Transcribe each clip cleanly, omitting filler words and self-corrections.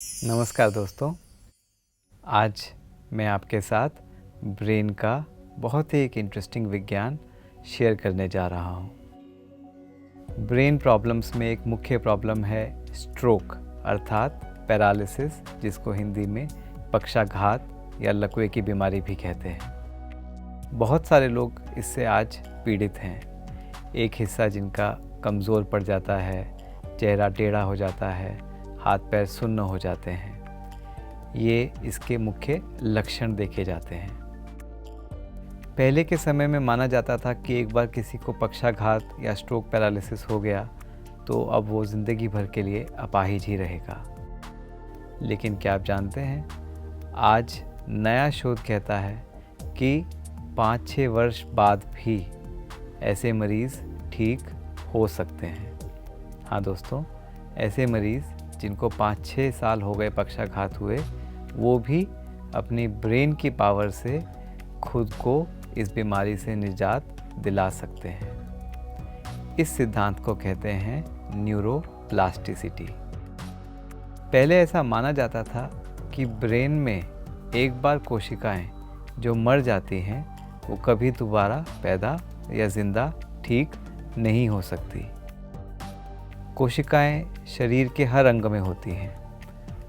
नमस्कार दोस्तों। आज मैं आपके साथ ब्रेन का बहुत ही एक इंटरेस्टिंग विज्ञान शेयर करने जा रहा हूँ। ब्रेन प्रॉब्लम्स में एक मुख्य प्रॉब्लम है स्ट्रोक अर्थात पैरालिसिस, जिसको हिंदी में पक्षाघात या लकवे की बीमारी भी कहते हैं। बहुत सारे लोग इससे आज पीड़ित हैं। एक हिस्सा जिनका कमज़ोर पड़ जाता है, चेहरा टेढ़ा हो जाता है, हाथ पैर सुन्न हो जाते हैं। ये इसके मुख्य लक्षण देखे जाते हैं। पहले के समय में माना जाता था कि एक बार किसी को पक्षाघात या स्ट्रोक पैरालिसिस हो गया तो अब वो ज़िंदगी भर के लिए अपाहिज ही रहेगा। लेकिन क्या आप जानते हैं, आज नया शोध कहता है कि 5-6 वर्ष बाद भी ऐसे मरीज़ ठीक हो सकते हैं। हाँ दोस्तों, ऐसे मरीज़ जिनको 5-6 साल हो गए पक्षाघात हुए, वो भी अपनी ब्रेन की पावर से खुद को इस बीमारी से निजात दिला सकते हैं। इस सिद्धांत को कहते हैं न्यूरोप्लास्टिसिटी। पहले ऐसा माना जाता था कि ब्रेन में एक बार कोशिकाएं जो मर जाती हैं वो कभी दोबारा पैदा या ज़िंदा ठीक नहीं हो सकती। कोशिकाएं शरीर के हर अंग में होती हैं,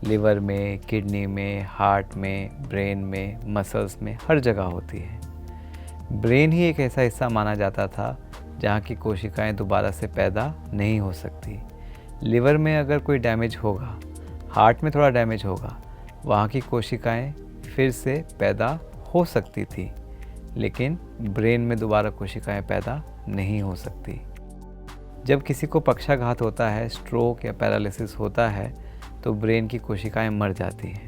लिवर में, किडनी में, हार्ट में, ब्रेन में, मसल्स में, हर जगह होती हैं। ब्रेन ही एक ऐसा हिस्सा माना जाता था जहाँ की कोशिकाएं दोबारा से पैदा नहीं हो सकती। लिवर में अगर कोई डैमेज होगा, हार्ट में थोड़ा डैमेज होगा, वहाँ की कोशिकाएं फिर से पैदा हो सकती थी, लेकिन ब्रेन में दोबारा कोशिकाएं पैदा नहीं हो सकती। जब किसी को पक्षाघात होता है, स्ट्रोक या पैरालिसिस होता है, तो ब्रेन की कोशिकाएं मर जाती हैं,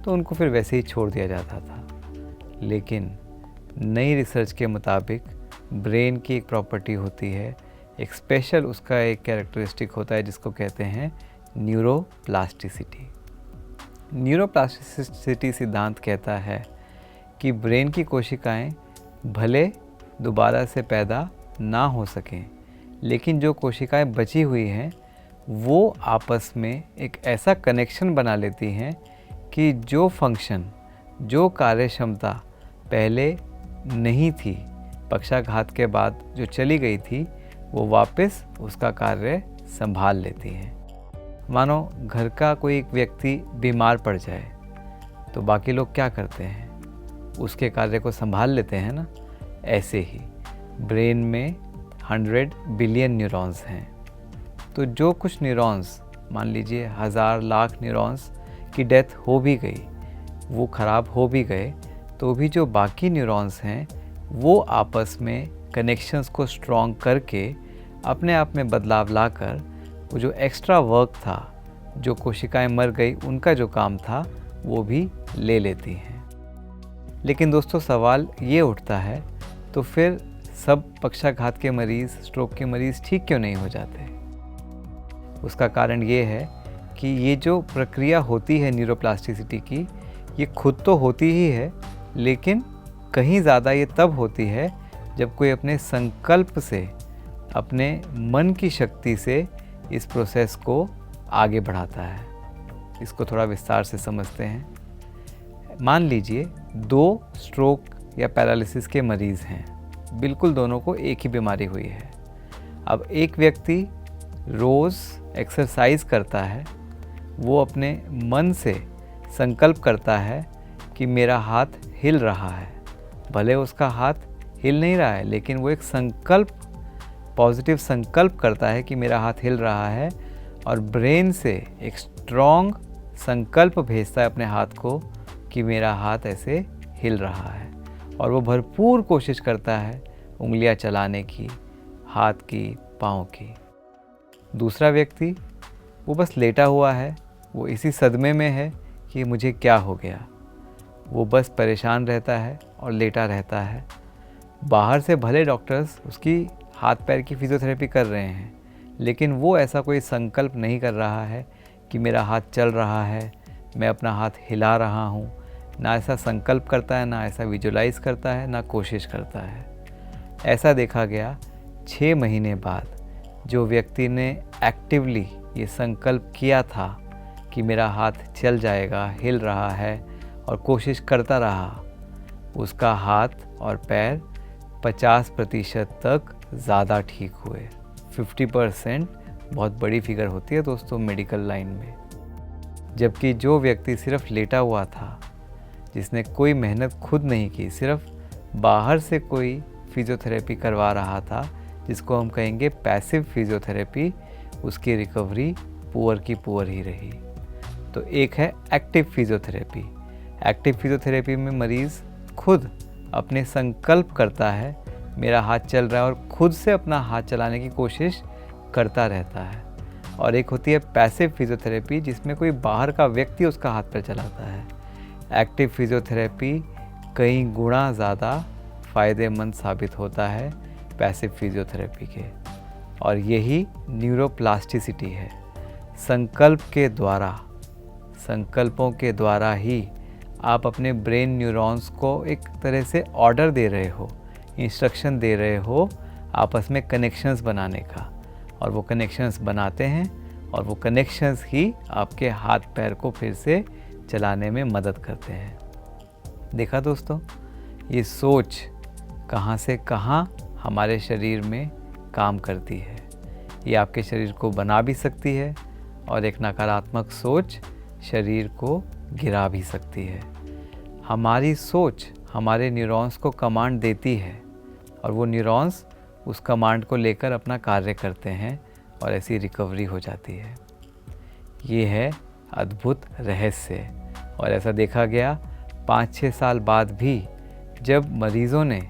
तो उनको फिर वैसे ही छोड़ दिया जाता था। लेकिन नई रिसर्च के मुताबिक ब्रेन की एक प्रॉपर्टी होती है, एक स्पेशल उसका एक कैरेक्टरिस्टिक होता है जिसको कहते हैं न्यूरोप्लास्टिसिटी। न्यूरोप्लास्टिसिटी सिद्धांत कहता है कि ब्रेन की कोशिकाएं भले दोबारा से पैदा ना हो सकें, लेकिन जो कोशिकाएं बची हुई हैं वो आपस में एक ऐसा कनेक्शन बना लेती हैं कि जो फंक्शन, जो कार्य क्षमता पहले नहीं थी, पक्षाघात के बाद जो चली गई थी, वो वापस उसका कार्य संभाल लेती हैं। मानो घर का कोई एक व्यक्ति बीमार पड़ जाए तो बाकी लोग क्या करते हैं, उसके कार्य को संभाल लेते हैं ना। ऐसे ही ब्रेन में 100 बिलियन न्यूरॉन्स हैं, तो जो कुछ न्यूरॉन्स, मान लीजिए 1000 लाख न्यूरॉन्स की डेथ हो भी गई, वो ख़राब हो भी गए, तो भी जो बाकी न्यूरॉन्स हैं वो आपस में कनेक्शंस को स्ट्रॉन्ग करके अपने आप में बदलाव लाकर वो जो एक्स्ट्रा वर्क था, जो कोशिकाएं मर गई उनका जो काम था, वो भी ले लेती हैं। लेकिन दोस्तों, सवाल ये उठता है, तो फिर सब पक्षाघात के मरीज़, स्ट्रोक के मरीज़ ठीक क्यों नहीं हो जाते? उसका कारण ये है कि ये जो प्रक्रिया होती है न्यूरोप्लास्टिसिटी की, ये खुद तो होती ही है, लेकिन कहीं ज़्यादा ये तब होती है जब कोई अपने संकल्प से, अपने मन की शक्ति से इस प्रोसेस को आगे बढ़ाता है। इसको थोड़ा विस्तार से समझते हैं। मान लीजिए 2 स्ट्रोक या पैरालिसिस के मरीज़ हैं, बिल्कुल दोनों को एक ही बीमारी हुई है। अब एक व्यक्ति रोज़ एक्सरसाइज करता है, वो अपने मन से संकल्प करता है कि मेरा हाथ हिल रहा है। भले उसका हाथ हिल नहीं रहा है, लेकिन वो एक संकल्प, पॉजिटिव संकल्प करता है कि मेरा हाथ हिल रहा है, और ब्रेन से एक स्ट्रॉन्ग संकल्प भेजता है अपने हाथ को कि मेरा हाथ ऐसे हिल रहा है, और वो भरपूर कोशिश करता है उंगलियां चलाने की, हाथ की, पाँव की। दूसरा व्यक्ति वो बस लेटा हुआ है, वो इसी सदमे में है कि मुझे क्या हो गया। वो बस परेशान रहता है और लेटा रहता है। बाहर से भले डॉक्टर्स उसकी हाथ पैर की फिजियोथेरेपी कर रहे हैं, लेकिन वो ऐसा कोई संकल्प नहीं कर रहा है कि मेरा हाथ चल रहा है, मैं अपना हाथ हिला रहा हूँ। ना ऐसा संकल्प करता है, ना ऐसा विजुलाइज करता है, ना कोशिश करता है। ऐसा देखा गया 6 महीने बाद जो व्यक्ति ने एक्टिवली ये संकल्प किया था कि मेरा हाथ चल जाएगा, हिल रहा है और कोशिश करता रहा, उसका हाथ और पैर 50% तक ज़्यादा ठीक हुए। 50% बहुत बड़ी फिगर होती है दोस्तों मेडिकल लाइन में। जबकि जो व्यक्ति सिर्फ लेटा हुआ था, जिसने कोई मेहनत खुद नहीं की, सिर्फ बाहर से कोई फिजियोथेरेपी करवा रहा था, जिसको हम कहेंगे पैसिव फिजियोथेरेपी, उसकी रिकवरी पुअर की पुअर ही रही। तो एक है एक्टिव फिजियोथेरेपी। एक्टिव फिजियोथेरेपी में मरीज़ खुद अपने संकल्प करता है, मेरा हाथ चल रहा है, और खुद से अपना हाथ चलाने की कोशिश करता रहता है। और एक होती है पैसिव फिजियोथेरेपी, जिसमें कोई बाहर का व्यक्ति उसका हाथ पैर चलाता है। एक्टिव फिजियोथेरेपी कई गुना ज़्यादा फ़ायदेमंद साबित होता है पैसिव फिजियोथेरेपी के, और यही न्यूरोप्लास्टिसिटी है। संकल्पों के द्वारा ही आप अपने ब्रेन न्यूरॉन्स को एक तरह से ऑर्डर दे रहे हो, इंस्ट्रक्शन दे रहे हो आपस में कनेक्शंस बनाने का, और वो कनेक्शंस बनाते हैं, और वो कनेक्शंस ही आपके हाथ पैर को फिर से चलाने में मदद करते हैं। देखा दोस्तों, ये सोच कहाँ से कहाँ हमारे शरीर में काम करती है। ये आपके शरीर को बना भी सकती है, और एक नकारात्मक सोच शरीर को गिरा भी सकती है। हमारी सोच हमारे न्यूरॉन्स को कमांड देती है, और वो न्यूरॉन्स उस कमांड को लेकर अपना कार्य करते हैं, और ऐसी रिकवरी हो जाती है। ये है अद्भुत रहस्य। और ऐसा देखा गया 5-6 साल बाद भी, जब मरीज़ों ने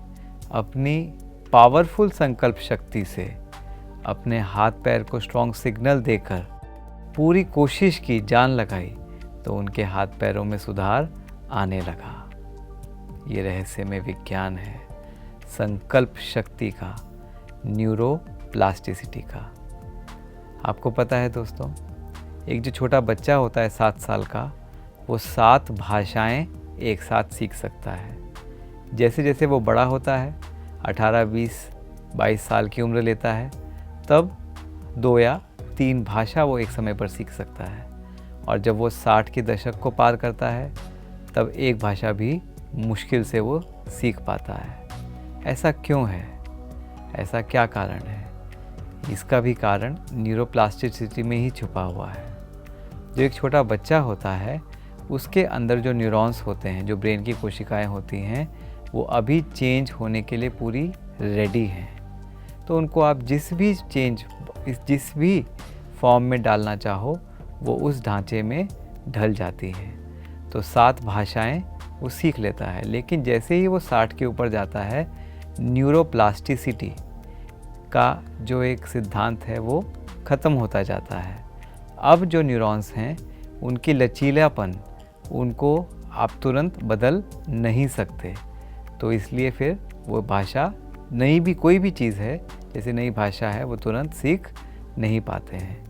अपनी पावरफुल संकल्प शक्ति से अपने हाथ पैर को स्ट्रॉन्ग सिग्नल देकर पूरी कोशिश की, जान लगाई, तो उनके हाथ पैरों में सुधार आने लगा। ये रहस्य में विज्ञान है, संकल्प शक्ति का, न्यूरोप्लास्टिसिटी का। आपको पता है दोस्तों, एक जो छोटा बच्चा होता है 7 साल का, वो 7 भाषाएं एक साथ सीख सकता है। जैसे जैसे वो बड़ा होता है, 18, 20, 22 साल की उम्र लेता है, तब 2 या 3 भाषा वो एक समय पर सीख सकता है। और जब वो 60 के दशक को पार करता है, तब एक भाषा भी मुश्किल से वो सीख पाता है। ऐसा क्यों है? ऐसा क्या कारण है? इसका भी कारण न्यूरोप्लास्टिसिटी में ही छुपा हुआ है। जो एक छोटा बच्चा होता है, उसके अंदर जो न्यूरॉन्स होते हैं, जो ब्रेन की कोशिकाएं होती हैं, वो अभी चेंज होने के लिए पूरी रेडी हैं। तो उनको आप जिस भी फॉर्म में डालना चाहो, वो उस ढांचे में ढल जाती है। तो 7 भाषाएं वो सीख लेता है। लेकिन जैसे ही वो 60 के ऊपर जाता है, न्यूरोप्लास्टिसिटी का जो एक सिद्धांत है वो ख़त्म होता जाता है। अब जो न्यूरॉन्स हैं, उनकी लचीलापन, उनको आप तुरंत बदल नहीं सकते। तो इसलिए फिर वो भाषा, नई भी कोई भी चीज़ है, जैसे नई भाषा है, वो तुरंत सीख नहीं पाते हैं।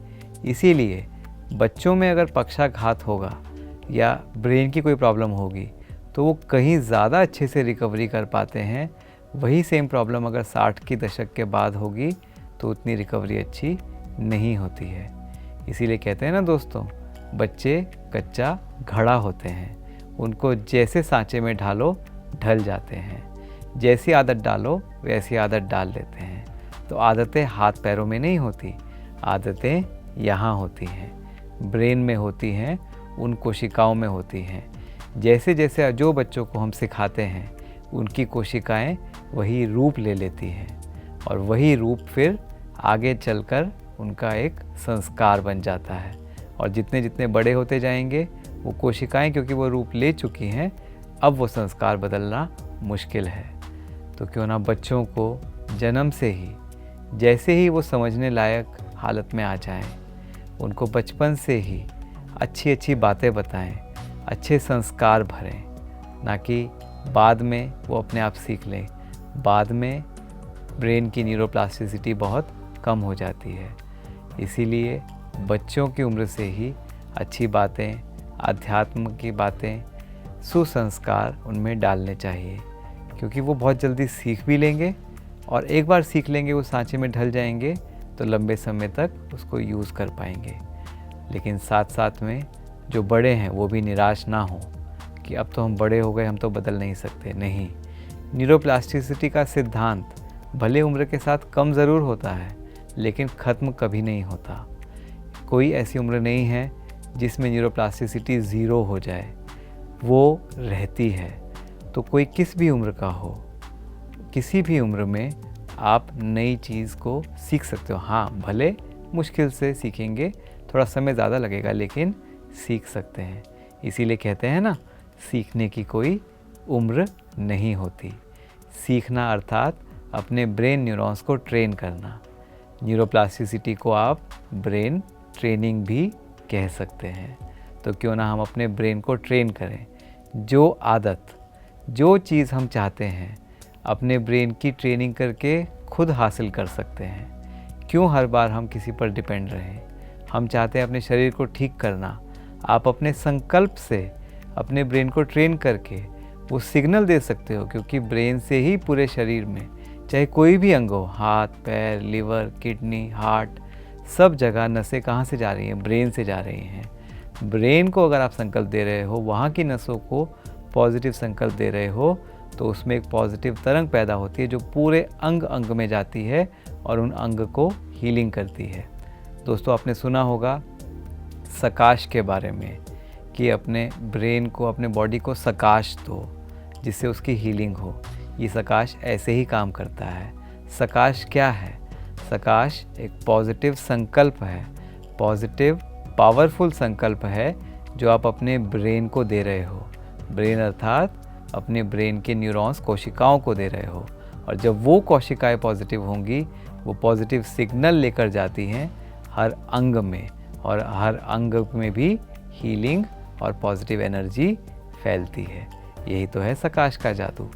इसीलिए बच्चों में अगर पक्षाघात होगा या ब्रेन की कोई प्रॉब्लम होगी, तो वो कहीं ज़्यादा अच्छे से रिकवरी कर पाते हैं। वही सेम प्रॉब्लम अगर 60 की दशक के बाद होगी, तो उतनी रिकवरी अच्छी नहीं होती है। इसीलिए कहते हैं ना दोस्तों, बच्चे कच्चा घड़ा होते हैं, उनको जैसे सांचे में ढालो ढल जाते हैं, जैसी आदत डालो वैसी आदत डाल लेते हैं। तो आदतें हाथ पैरों में नहीं होती, आदतें यहाँ होती हैं, ब्रेन में होती हैं, उन कोशिकाओं में होती हैं। जैसे जैसे जो बच्चों को हम सिखाते हैं, उनकी कोशिकाएं वही रूप ले लेती हैं, और वही रूप फिर आगे चलकर उनका एक संस्कार बन जाता है। और जितने जितने बड़े होते जाएंगे, वो कोशिकाएं, क्योंकि वो रूप ले चुकी हैं, अब वो संस्कार बदलना मुश्किल है। तो क्यों ना बच्चों को जन्म से ही, जैसे ही वो समझने लायक हालत में आ जाएं, उनको बचपन से ही अच्छी अच्छी बातें बताएं, अच्छे संस्कार भरें, ना कि बाद में वो अपने आप सीख लें। बाद में ब्रेन की न्यूरोप्लास्टिसिटी बहुत कम हो जाती है। इसीलिए बच्चों की उम्र से ही अच्छी बातें, अध्यात्म की बातें, सुसंस्कार उनमें डालने चाहिए, क्योंकि वो बहुत जल्दी सीख भी लेंगे, और एक बार सीख लेंगे, वो सांचे में ढल जाएंगे, तो लंबे समय तक उसको यूज़ कर पाएंगे। लेकिन साथ साथ में जो बड़े हैं वो भी निराश ना हो कि अब तो हम बड़े हो गए, हम तो बदल नहीं सकते। नहीं, न्यूरोप्लास्टिसिटी का सिद्धांत भले उम्र के साथ कम ज़रूर होता है, लेकिन ख़त्म कभी नहीं होता। कोई ऐसी उम्र नहीं है जिसमें न्यूरोप्लास्टिसिटी ज़ीरो हो जाए, वो रहती है। तो कोई किस भी उम्र का हो, किसी भी उम्र में आप नई चीज़ को सीख सकते हो। हाँ, भले मुश्किल से सीखेंगे, थोड़ा समय ज़्यादा लगेगा, लेकिन सीख सकते हैं। इसीलिए कहते हैं ना, सीखने की कोई उम्र नहीं होती। सीखना अर्थात अपने ब्रेन न्यूरॉन्स को ट्रेन करना। न्यूरोप्लास्टिसिटी को आप ब्रेन ट्रेनिंग भी कह सकते हैं। तो क्यों ना हम अपने ब्रेन को ट्रेन करें। जो आदत, जो चीज़ हम चाहते हैं, अपने ब्रेन की ट्रेनिंग करके खुद हासिल कर सकते हैं। क्यों हर बार हम किसी पर डिपेंड रहें। हम चाहते हैं अपने शरीर को ठीक करना। आप अपने संकल्प से अपने ब्रेन को ट्रेन करके वो सिग्नल दे सकते हो, क्योंकि ब्रेन से ही पूरे शरीर में, चाहे कोई भी अंग हो, हाथ, पैर, लिवर, किडनी, हार्ट, सब जगह नसें कहाँ से जा रही हैं? ब्रेन से जा रही हैं। ब्रेन को अगर आप संकल्प दे रहे हो, वहाँ की नसों को पॉजिटिव संकल्प दे रहे हो, तो उसमें एक पॉजिटिव तरंग पैदा होती है जो पूरे अंग अंग में जाती है और उन अंग को हीलिंग करती है। दोस्तों, आपने सुना होगा सकाश के बारे में कि अपने ब्रेन को, अपने बॉडी को सकाश दो जिससे उसकी हीलिंग हो। ये सकाश ऐसे ही काम करता है। सकाश क्या है? सकाश एक पॉजिटिव संकल्प है, पॉजिटिव पावरफुल संकल्प है जो आप अपने ब्रेन को दे रहे हो। ब्रेन अर्थात अपने ब्रेन के न्यूरॉन्स, कोशिकाओं को दे रहे हो। और जब वो कोशिकाएं पॉजिटिव होंगी, वो पॉजिटिव सिग्नल लेकर जाती हैं हर अंग में, और हर अंग में भी हीलिंग और पॉजिटिव एनर्जी फैलती है। यही तो है सकाश का जादू।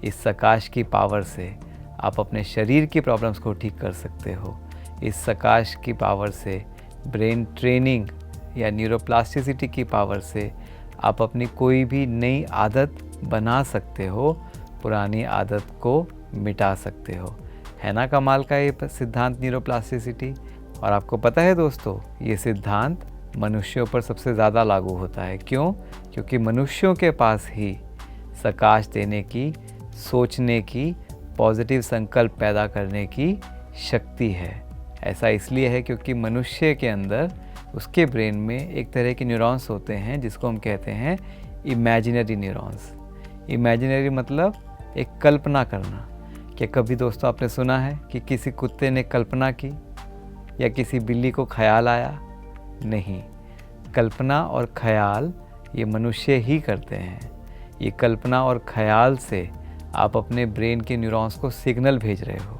इस सकाश की पावर से आप अपने शरीर की प्रॉब्लम्स को ठीक कर सकते हो। इस सकाश की पावर से, ब्रेन ट्रेनिंग या न्यूरोप्लास्टिसिटी की पावर से आप अपनी कोई भी नई आदत बना सकते हो, पुरानी आदत को मिटा सकते हो। है ना कमाल का ये सिद्धांत न्यूरोप्लास्टिसिटी। और आपको पता है दोस्तों, ये सिद्धांत मनुष्यों पर सबसे ज़्यादा लागू होता है। क्यों? क्योंकि मनुष्यों के पास ही सकाश देने की, सोचने की, पॉजिटिव संकल्प पैदा करने की शक्ति है। ऐसा इसलिए है क्योंकि मनुष्य के अंदर, उसके ब्रेन में एक तरह के न्यूरॉन्स होते हैं जिसको हम कहते हैं इमेजिनरी न्यूरॉन्स। इमेजिनरी मतलब एक कल्पना करना। क्या कभी दोस्तों आपने सुना है कि किसी कुत्ते ने कल्पना की या किसी बिल्ली को ख्याल आया? नहीं, कल्पना और ख्याल ये मनुष्य ही करते हैं। ये कल्पना और ख्याल से आप अपने ब्रेन के न्यूरॉन्स को सिग्नल भेज रहे हो।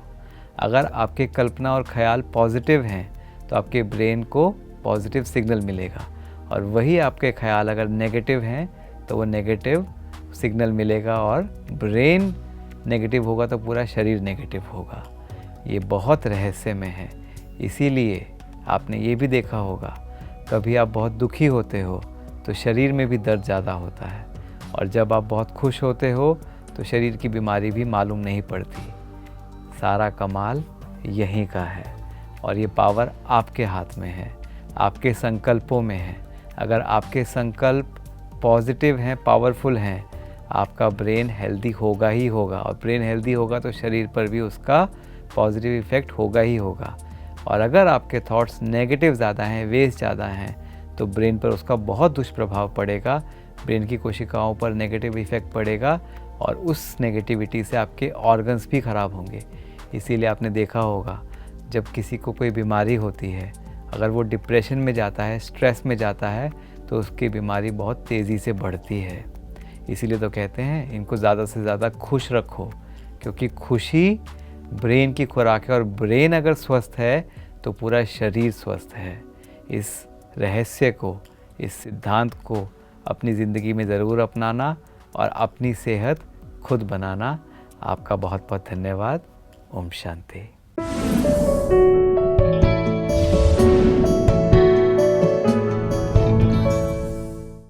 अगर आपके कल्पना और ख्याल पॉजिटिव हैं तो आपके ब्रेन को पॉजिटिव सिग्नल मिलेगा, और वही आपके ख्याल अगर नेगेटिव हैं तो वो नेगेटिव सिग्नल मिलेगा, और ब्रेन नेगेटिव होगा तो पूरा शरीर नेगेटिव होगा। ये बहुत रहस्यमय है। इसीलिए आपने ये भी देखा होगा, कभी आप बहुत दुखी होते हो तो शरीर में भी दर्द ज़्यादा होता है, और जब आप बहुत खुश होते हो तो शरीर की बीमारी भी मालूम नहीं पड़ती। सारा कमाल यहीं का है, और ये पावर आपके हाथ में है, आपके संकल्पों में है। अगर आपके संकल्प पॉजिटिव हैं, पावरफुल हैं, आपका ब्रेन हेल्दी होगा ही होगा, और ब्रेन हेल्दी होगा तो शरीर पर भी उसका पॉजिटिव इफ़ेक्ट होगा ही होगा। और अगर आपके थॉट्स नेगेटिव ज़्यादा हैं, वेस्ट ज़्यादा हैं, तो ब्रेन पर उसका बहुत दुष्प्रभाव पड़ेगा, ब्रेन की कोशिकाओं पर नेगेटिव इफ़ेक्ट पड़ेगा, और उस नेगेटिविटी से आपके ऑर्गन्स भी ख़राब होंगे। इसीलिए आपने देखा होगा, जब किसी को कोई बीमारी होती है, अगर वो डिप्रेशन में जाता है, स्ट्रेस में जाता है, तो उसकी बीमारी बहुत तेज़ी से बढ़ती है। इसीलिए तो कहते हैं इनको ज़्यादा से ज़्यादा खुश रखो, क्योंकि खुशी ब्रेन की खुराक है, और ब्रेन अगर स्वस्थ है तो पूरा शरीर स्वस्थ है। इस रहस्य को, इस सिद्धांत को अपनी ज़िंदगी में ज़रूर अपनाना और अपनी सेहत खुद बनाना। आपका बहुत बहुत धन्यवाद। ओम शांति।